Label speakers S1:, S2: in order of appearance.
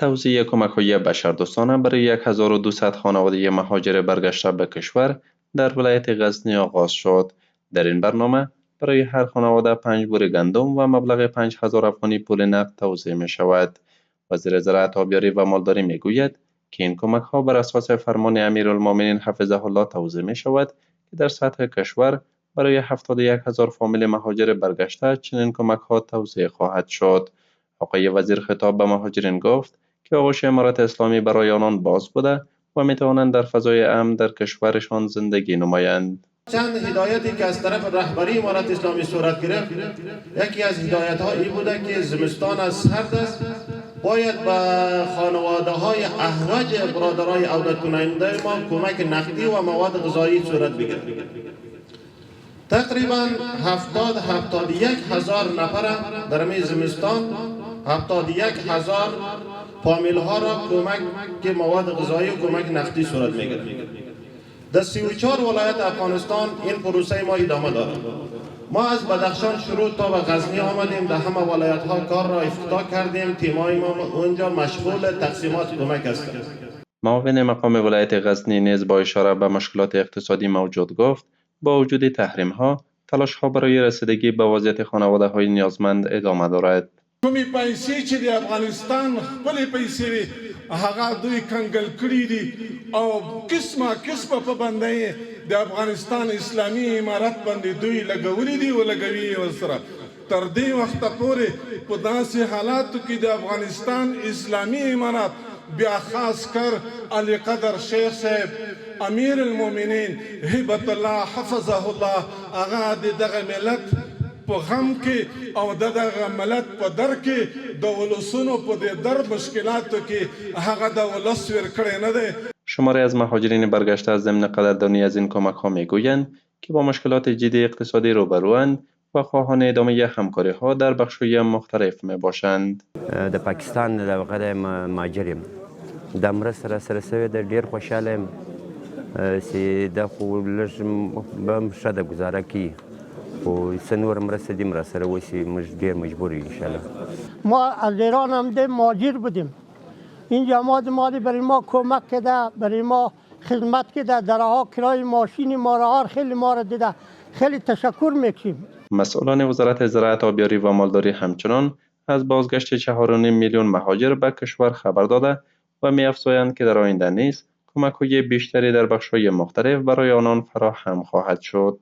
S1: توزیع کمک‌های بشردوستانه برای 1200 خانواده مهاجر برگشته به کشور در ولایت غزنی آغاز شد. در این برنامه برای هر خانواده 5 بوره گندم و مبلغ 5000 افغانی پول نقد توزیع می شود. وزیر زراعت، آبیاری و مالداری می گوید که این کمک‌ها بر اساس فرمان امیرالمؤمنین حفظه الله توزیع می شود که در سطح کشور برای 71000 فامیل مهاجر برگشته چنین کمک‌ها توزیع خواهد شد. آقای وزیر خطاب به مهاجرین گفت که آغوش امارت اسلامی برای آنان باز بوده و می توانند در فضای امن در کشورشان زندگی نمایند.
S2: چند هدایتی که از طرف رهبری امارت اسلامی صورت گرفت، یکی از هدایت ها این بوده که زمستان از سرد است، باید به خانواده های احوج برادرای عودت کننده ما کمک نقدی و مواد غذایی صورت بگیرد. تقریبا 71 هزار نفر در می زمستان 71 هزار فامیل ها را کمک مواد غذایی و کمک نقدی صورت میگیرد. در 34 ولایت افغانستان این پروسه ما ادامه دارد. ما از بدخشان شروع تا به غزنی آمدیم، در همه ولایت ها کار را افتتاح کردیم. تیمای ما اونجا مشغول تقسیمات کمک است.
S1: معاون مقام ولایت غزنی نیز با اشاره به مشکلات اقتصادی موجود گفت با وجود تحریم ها تلاش ها برای رسیدگی به وضعیت خانواده های نیازمند ادامه دارد.
S3: کومې پیسې چې د افغانستان خپلې پیسې هغه دوی کنګل کړي دي او قسمه پابندۍ د افغانستان اسلامي امارت باندې دوی لګولې دي او لګوي ورسره تر دې وخته پورې په داسې حالاتو کې د افغانستان اسلامي امارت بیا خاص کر علی قدر شیخ صاحب امیر المؤمنین هبت الله حفظه الله هغه دغه ملت په غم کې او دغه ملت په در کې د ولسونو په دې در مشکلاتو کې هغه د ولس ورکړی نه دی.
S1: شماری از مهاجرین برگشته از ضمن قدردانی از این کمک ها می گویند که با مشکلات جدی اقتصادی روبروند و خواهان ادامه همکاری ها در بخش‌های مختلف می باشند.
S4: د پاکستان د وغیره مهاجریم د مرسته سره سوی د ډیر خوشاله یم چې د خو لږ به ښه د ګزاره کوي و سنور مرسته دیم را سره وسی دیر مجبوری انشالله.
S5: ما از ایران آمده مهاجر بودیم. این جماعت مالی برای ما کمک کرده، برای ما خدمت کرده، درها کرای ماشین ما را خیلی ما را دیده. خیلی تشکر میکنیم.
S1: مسئولان وزارت زراعت، آبیاری و مالداری همچنان از بازگشت 4.5 میلیون مهاجر به کشور خبر داده و می‌افزایند که در آینده نیز کمک‌های بیشتری در بخش‌های مختلف برای آنان فراهم خواهد شد.